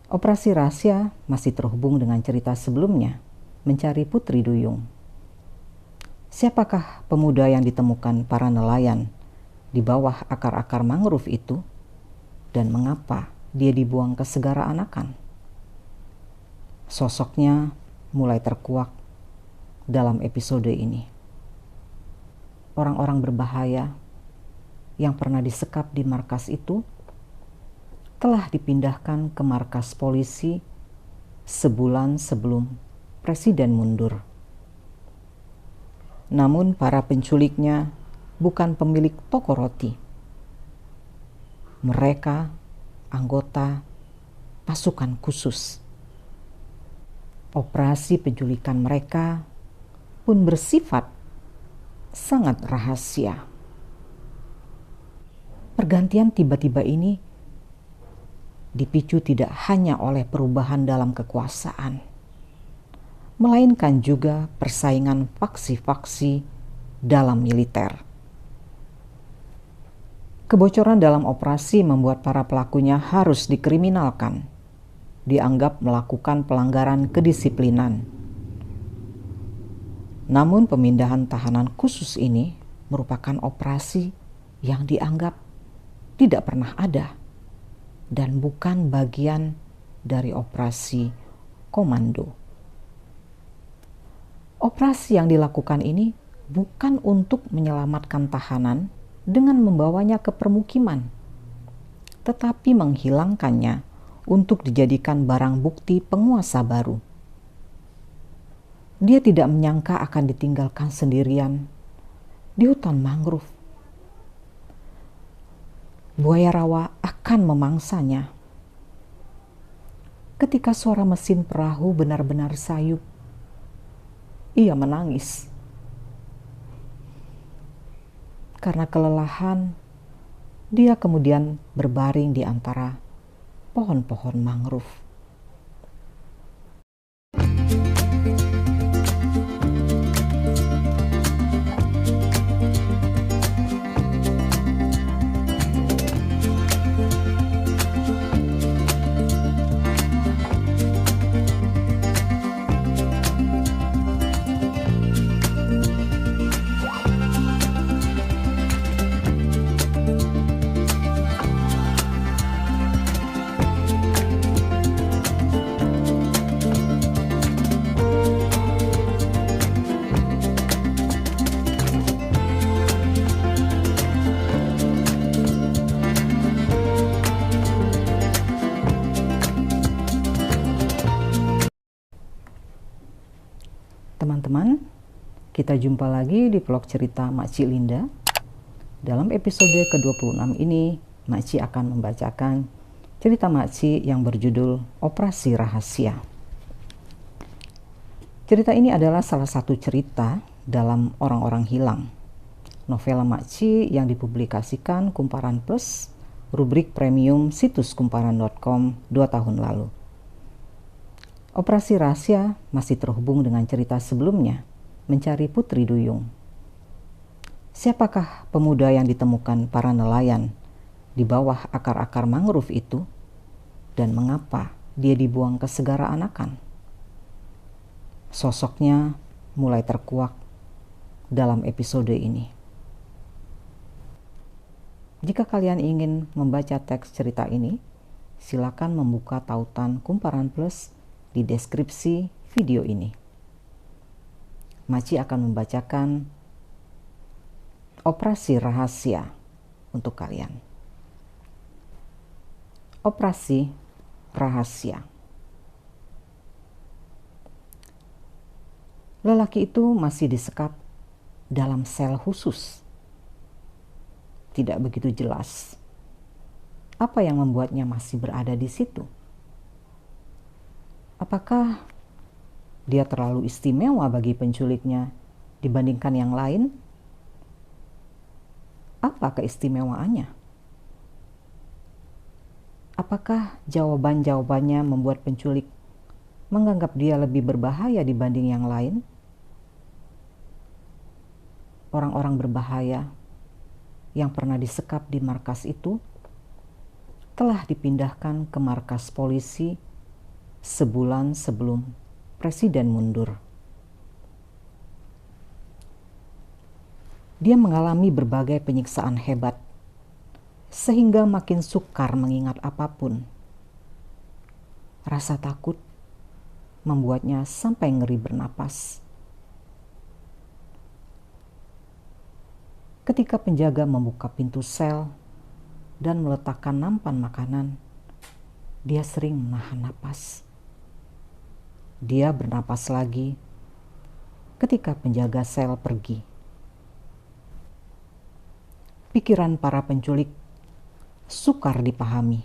Operasi rahasia masih terhubung dengan cerita sebelumnya, mencari Putri Duyung. Siapakah pemuda yang ditemukan para nelayan di bawah akar-akar mangrove itu, dan mengapa dia dibuang ke Segara Anakan? Sosoknya mulai terkuak dalam episode ini. Orang-orang berbahaya yang pernah disekap di markas itu telah dipindahkan ke markas polisi sebulan sebelum Presiden mundur. Namun para penculiknya bukan pemilik toko roti. Mereka anggota pasukan khusus. Operasi penculikan mereka pun bersifat sangat rahasia. Pergantian tiba-tiba ini dipicu tidak hanya oleh perubahan dalam kekuasaan, melainkan juga persaingan faksi-faksi dalam militer. Kebocoran dalam operasi membuat para pelakunya harus dikriminalkan, dianggap melakukan pelanggaran kedisiplinan. Namun pemindahan tahanan khusus ini merupakan operasi yang dianggap tidak pernah ada dan bukan bagian dari operasi komando. Operasi yang dilakukan ini bukan untuk menyelamatkan tahanan dengan membawanya ke permukiman, tetapi menghilangkannya untuk dijadikan barang bukti penguasa baru. Dia tidak menyangka akan ditinggalkan sendirian di hutan mangrove. Buaya rawa akan memangsanya. Ketika suara mesin perahu benar-benar sayup, ia menangis. Karena kelelahan, dia kemudian berbaring di antara pohon-pohon mangrove. Teman-teman, kita jumpa lagi di vlog cerita Makcik Linda. Dalam episode ke-26 ini, Makcik akan membacakan cerita Makcik yang berjudul Operasi Rahasia. Cerita ini adalah salah satu cerita dalam Orang-Orang Hilang, novela Makcik yang dipublikasikan Kumparan Plus, rubrik premium situs kumparan.com 2 tahun lalu. Operasi rahasia masih terhubung dengan cerita sebelumnya, mencari Putri Duyung. Siapakah pemuda yang ditemukan para nelayan di bawah akar-akar mangrove itu, dan mengapa dia dibuang ke Segara Anakan? Sosoknya mulai terkuak dalam episode ini. Jika kalian ingin membaca teks cerita ini, silakan membuka tautan Kumparan Plus di deskripsi video ini. Makcik akan membacakan operasi rahasia untuk kalian. Operasi rahasia. Lelaki itu masih disekap dalam sel khusus. Tidak begitu jelas apa yang membuatnya masih berada di situ. Apakah dia terlalu istimewa bagi penculiknya dibandingkan yang lain? Apa keistimewaannya? Apakah jawaban-jawabannya membuat penculik menganggap dia lebih berbahaya dibanding yang lain? Orang-orang berbahaya yang pernah disekap di markas itu telah dipindahkan ke markas polisi sebulan sebelum presiden mundur. Dia mengalami berbagai penyiksaan hebat, sehingga makin sukar mengingat apapun. Rasa takut membuatnya sampai ngeri bernapas. Ketika penjaga membuka pintu sel dan meletakkan nampan makanan, dia sering menahan napas. Dia bernapas lagi ketika penjaga sel pergi. Pikiran para penculik sukar dipahami.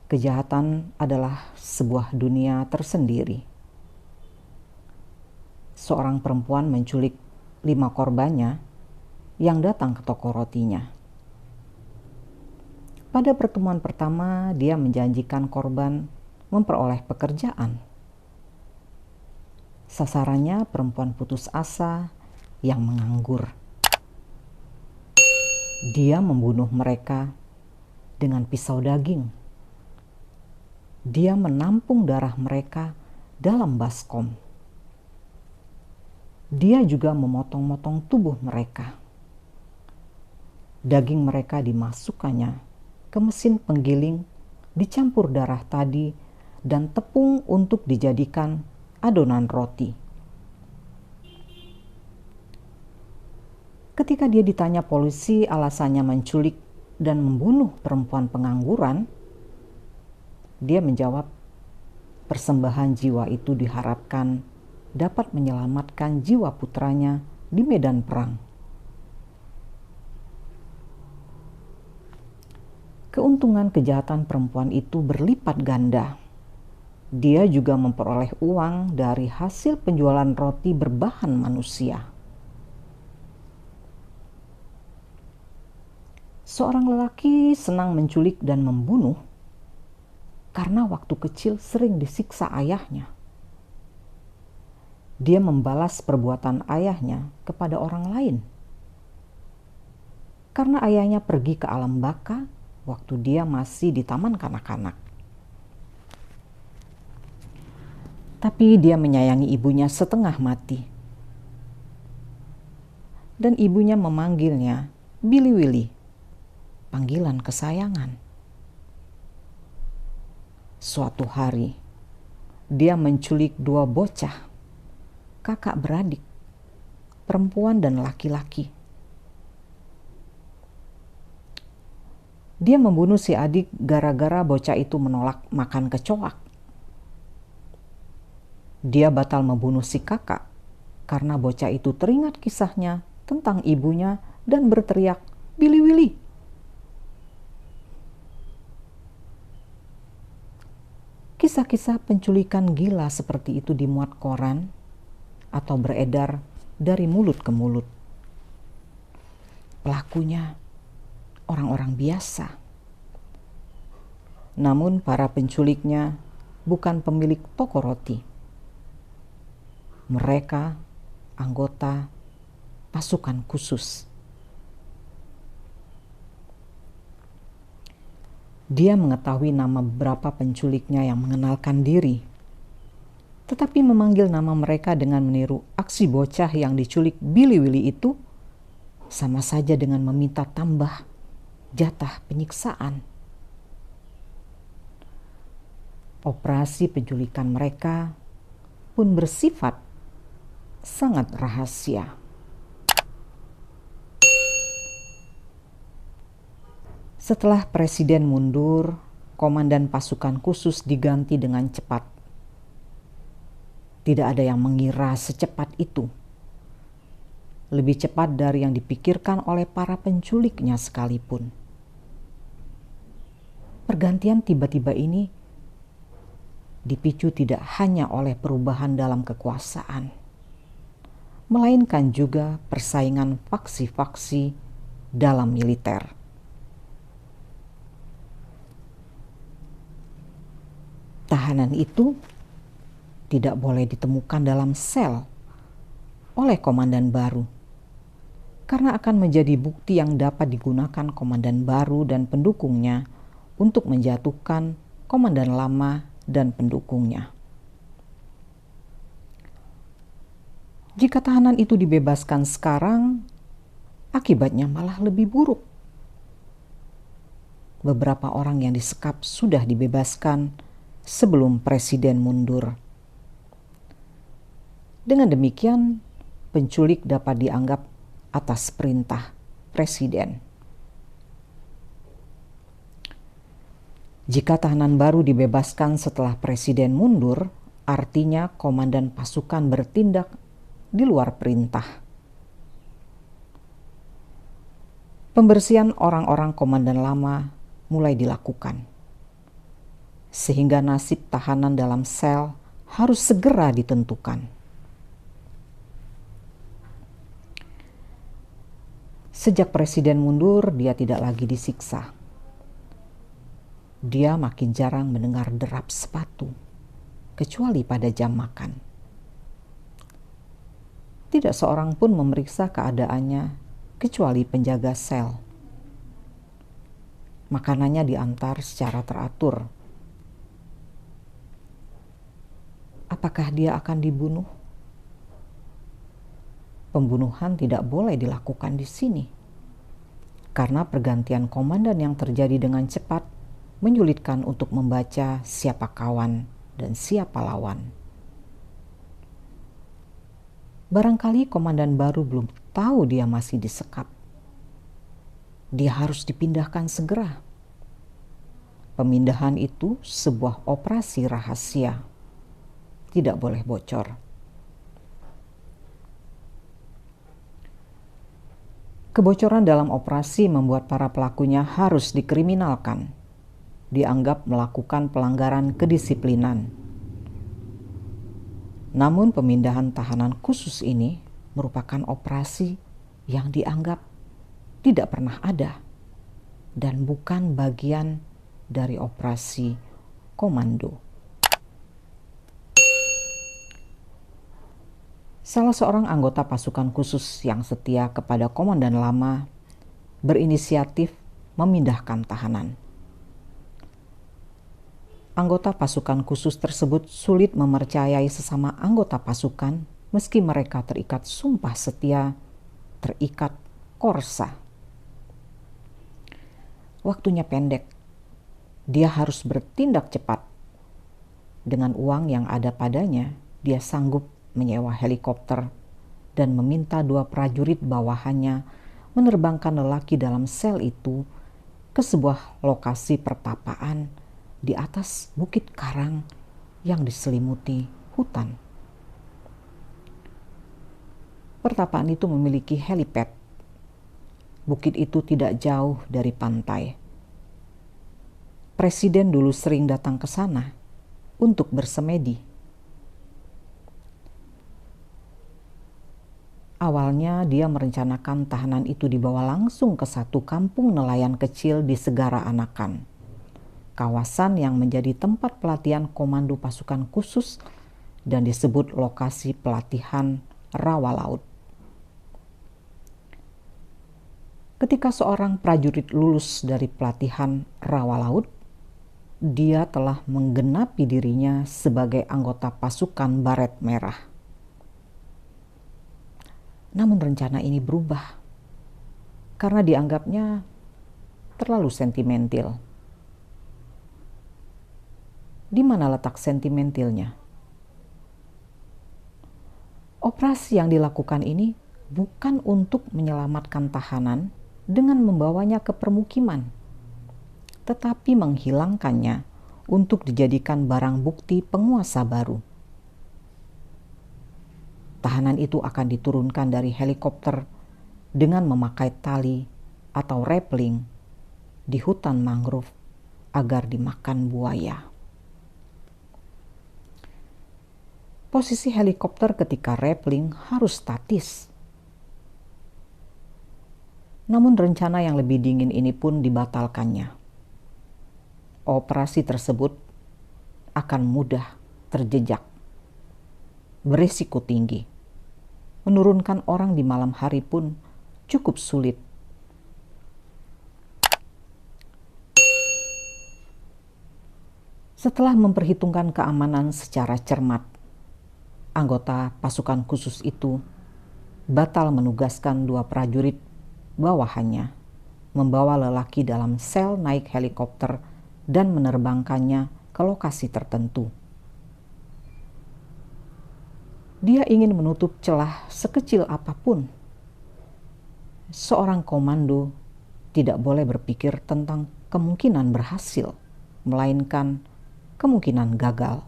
Kejahatan adalah sebuah dunia tersendiri. Seorang perempuan menculik 5 korbannya yang datang ke toko rotinya. Pada pertemuan pertama, dia menjanjikan korban memperoleh pekerjaan. Sasarannya perempuan putus asa yang menganggur. Dia membunuh mereka dengan pisau daging. Dia menampung darah mereka dalam baskom. Dia juga memotong-motong tubuh mereka. Daging mereka dimasukkannya ke mesin penggiling, dicampur darah tadi dan tepung untuk dijadikan adonan roti. Ketika dia ditanya polisi alasannya menculik dan membunuh perempuan pengangguran, dia menjawab, persembahan jiwa itu diharapkan dapat menyelamatkan jiwa putranya di medan perang. Keuntungan kejahatan perempuan itu berlipat ganda. Dia juga memperoleh uang dari hasil penjualan roti berbahan manusia. Seorang lelaki senang menculik dan membunuh karena waktu kecil sering disiksa ayahnya. Dia membalas perbuatan ayahnya kepada orang lain. Karena ayahnya pergi ke alam baka waktu dia masih di taman kanak-kanak. Tapi dia menyayangi ibunya setengah mati. Dan ibunya memanggilnya Billy Willy, panggilan kesayangan. Suatu hari, dia menculik 2 bocah, kakak beradik, perempuan dan laki-laki. Dia membunuh si adik gara-gara bocah itu menolak makan kecoak. Dia batal membunuh si kakak karena bocah itu teringat kisahnya tentang ibunya dan berteriak, "Billy Willy!" Kisah-kisah penculikan gila seperti itu dimuat koran atau beredar dari mulut ke mulut. Pelakunya orang-orang biasa. Namun para penculiknya bukan pemilik toko roti. Mereka anggota pasukan khusus. Dia mengetahui nama beberapa penculiknya yang mengenalkan diri, tetapi memanggil nama mereka dengan meniru aksi bocah yang diculik Billy Willy itu sama saja dengan meminta tambah jatah penyiksaan. Operasi penculikan mereka pun bersifat sangat rahasia. Setelah presiden mundur, komandan pasukan khusus diganti dengan cepat. Tidak ada yang mengira secepat itu. Lebih cepat dari yang dipikirkan oleh para penculiknya sekalipun. Pergantian tiba-tiba ini dipicu tidak hanya oleh perubahan dalam kekuasaan, melainkan juga persaingan faksi-faksi dalam militer. Tahanan itu tidak boleh ditemukan dalam sel oleh komandan baru, karena akan menjadi bukti yang dapat digunakan komandan baru dan pendukungnya untuk menjatuhkan komandan lama dan pendukungnya. Jika tahanan itu dibebaskan sekarang, akibatnya malah lebih buruk. Beberapa orang yang disekap sudah dibebaskan sebelum presiden mundur. Dengan demikian, penculik dapat dianggap atas perintah presiden. Jika tahanan baru dibebaskan setelah presiden mundur, artinya komandan pasukan bertindak di luar perintah. Pembersihan orang-orang komandan lama mulai dilakukan, sehingga nasib tahanan dalam sel harus segera ditentukan. Sejak presiden mundur, dia tidak lagi disiksa. Dia makin jarang mendengar derap sepatu, kecuali pada jam makan. Tidak seorang pun memeriksa keadaannya, kecuali penjaga sel. Makanannya diantar secara teratur. Apakah dia akan dibunuh? Pembunuhan tidak boleh dilakukan di sini, karena pergantian komandan yang terjadi dengan cepat menyulitkan untuk membaca siapa kawan dan siapa lawan. Barangkali komandan baru belum tahu dia masih disekap. Dia harus dipindahkan segera. Pemindahan itu sebuah operasi rahasia. Tidak boleh bocor. Kebocoran dalam operasi membuat para pelakunya harus dikriminalkan, dianggap melakukan pelanggaran kedisiplinan. Namun pemindahan tahanan khusus ini merupakan operasi yang dianggap tidak pernah ada dan bukan bagian dari operasi komando. Salah seorang anggota pasukan khusus yang setia kepada komandan lama berinisiatif memindahkan tahanan. Anggota pasukan khusus tersebut sulit mempercayai sesama anggota pasukan meski mereka terikat sumpah setia, terikat korsa. Waktunya pendek. Dia harus bertindak cepat. Dengan uang yang ada padanya, dia sanggup menyewa helikopter dan meminta 2 prajurit bawahannya menerbangkan lelaki dalam sel itu ke sebuah lokasi pertapaan di atas bukit karang yang diselimuti hutan. Pertapaan itu memiliki helipad. Bukit itu tidak jauh dari pantai. Presiden dulu sering datang ke sana untuk bersemedi. Awalnya dia merencanakan tahanan itu dibawa langsung ke satu kampung nelayan kecil di Segara Anakan, kawasan yang menjadi tempat pelatihan komando pasukan khusus dan disebut lokasi pelatihan rawa laut. Ketika seorang prajurit lulus dari pelatihan rawa laut, dia telah menggenapi dirinya sebagai anggota pasukan baret merah. Namun rencana ini berubah karena dianggapnya terlalu sentimental. Di mana letak sentimentalnya? Operasi yang dilakukan ini bukan untuk menyelamatkan tahanan dengan membawanya ke permukiman, tetapi menghilangkannya untuk dijadikan barang bukti penguasa baru. Tahanan itu akan diturunkan dari helikopter dengan memakai tali atau rappelling di hutan mangrove agar dimakan buaya. Posisi helikopter ketika rappelling harus statis. Namun rencana yang lebih dingin ini pun dibatalkannya. Operasi tersebut akan mudah terjejak, berisiko tinggi. Menurunkan orang di malam hari pun cukup sulit. Setelah memperhitungkan keamanan secara cermat, anggota pasukan khusus itu batal menugaskan 2 prajurit bawahannya membawa lelaki dalam sel naik helikopter dan menerbangkannya ke lokasi tertentu. Dia ingin menutup celah sekecil apapun. Seorang komando tidak boleh berpikir tentang kemungkinan berhasil, melainkan kemungkinan gagal.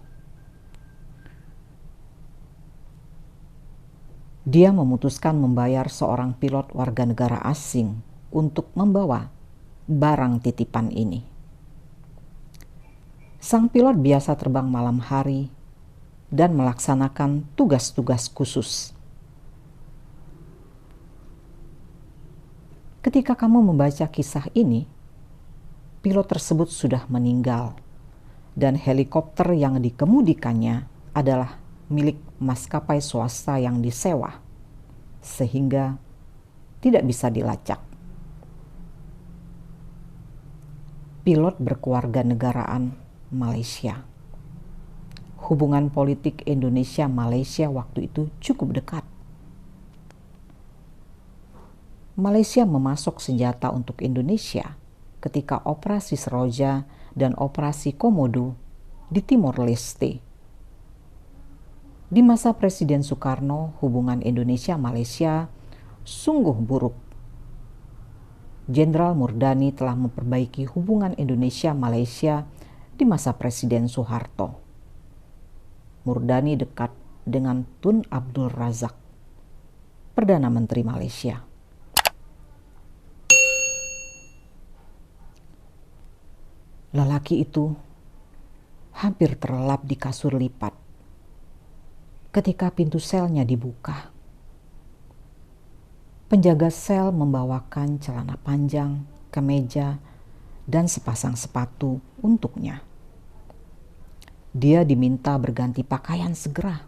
Dia memutuskan membayar seorang pilot warga negara asing untuk membawa barang titipan ini. Sang pilot biasa terbang malam hari dan melaksanakan tugas-tugas khusus. Ketika kamu membaca kisah ini, pilot tersebut sudah meninggal dan helikopter yang dikemudikannya adalah milik maskapai swasta yang disewa, sehingga tidak bisa dilacak. Pilot berkeluarga negaraan Malaysia. Hubungan politik Indonesia-Malaysia waktu itu cukup dekat. Malaysia memasok senjata untuk Indonesia ketika Operasi Seroja dan Operasi Komodo di Timor Leste. Di masa Presiden Soekarno, hubungan Indonesia-Malaysia sungguh buruk. Jenderal Murdani telah memperbaiki hubungan Indonesia-Malaysia di masa Presiden Soeharto. Murdani dekat dengan Tun Abdul Razak, Perdana Menteri Malaysia. Lelaki itu hampir terlelap di kasur lipat ketika pintu selnya dibuka. Penjaga sel membawakan celana panjang, kemeja, dan sepasang sepatu untuknya. Dia diminta berganti pakaian segera.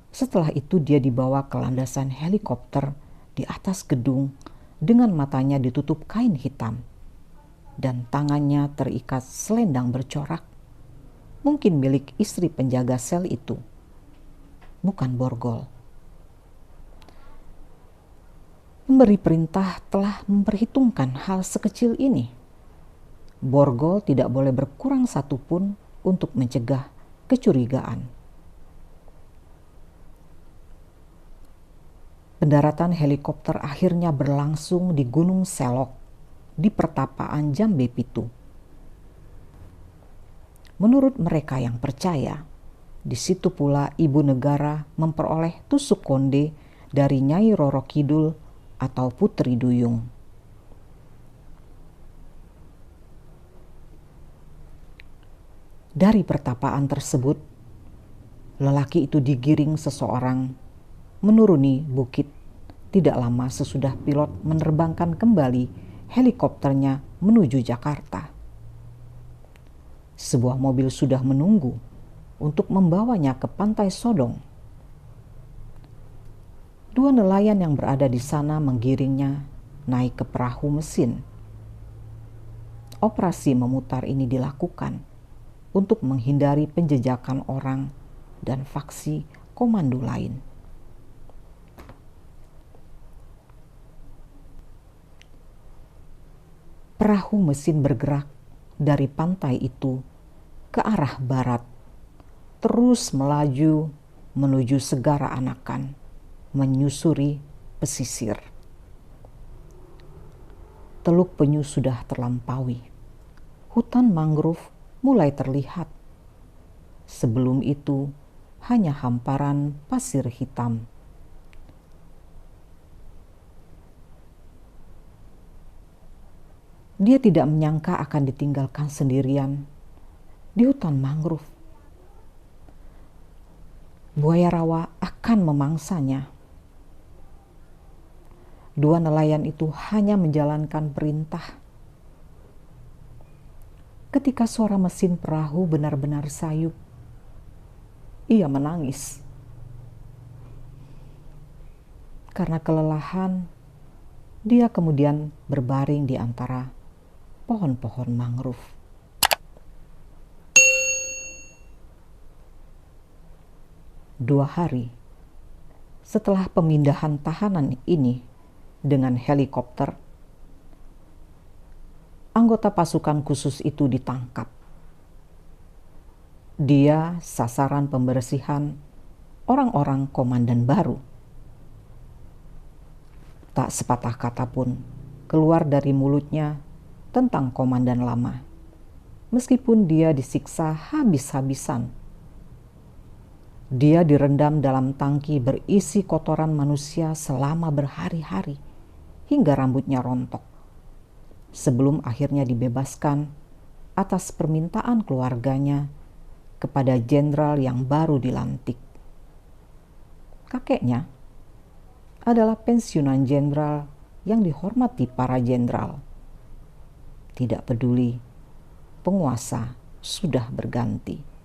Setelah itu dia dibawa ke landasan helikopter di atas gedung dengan matanya ditutup kain hitam dan tangannya terikat selendang bercorak, mungkin milik istri penjaga sel itu, bukan borgol. Pemberi perintah telah memperhitungkan hal sekecil ini. Borgol tidak boleh berkurang satupun untuk mencegah kecurigaan. Pendaratan helikopter akhirnya berlangsung di Gunung Selok, di pertapaan Jambe Pitu. Menurut mereka yang percaya, di situ pula ibu negara memperoleh tusuk konde dari Nyai Roro Kidul atau Putri Duyung. Dari pertapaan tersebut, lelaki itu digiring seseorang menuruni bukit tidak lama sesudah pilot menerbangkan kembali helikopternya menuju Jakarta. Sebuah mobil sudah menunggu untuk membawanya ke Pantai Sodong. 2 nelayan yang berada di sana menggiringnya naik ke perahu mesin. Operasi memutar ini dilakukan untuk menghindari penjejakan orang dan faksi komando lain. Perahu mesin bergerak dari pantai itu ke arah barat, terus melaju menuju Segara Anakan, menyusuri pesisir. Teluk Penyu sudah terlampaui. Hutan mangrove mulai terlihat. Sebelum itu hanya hamparan pasir hitam. Dia tidak menyangka akan ditinggalkan sendirian di hutan mangrove. Buaya rawa akan memangsanya. 2 nelayan itu hanya menjalankan perintah. Ketika suara mesin perahu benar-benar sayup, ia menangis. Karena kelelahan, dia kemudian berbaring di antara pohon-pohon mangrove. 2 hari setelah pemindahan tahanan ini dengan helikopter, anggota pasukan khusus itu ditangkap. Dia sasaran pembersihan orang-orang komandan baru. Tak sepatah kata pun keluar dari mulutnya tentang komandan lama, meskipun dia disiksa habis-habisan. Dia direndam dalam tangki berisi kotoran manusia selama berhari-hari hingga rambutnya rontok, sebelum akhirnya dibebaskan atas permintaan keluarganya kepada jenderal yang baru dilantik. Kakeknya adalah pensiunan jenderal yang dihormati para jenderal. Tidak peduli penguasa sudah berganti.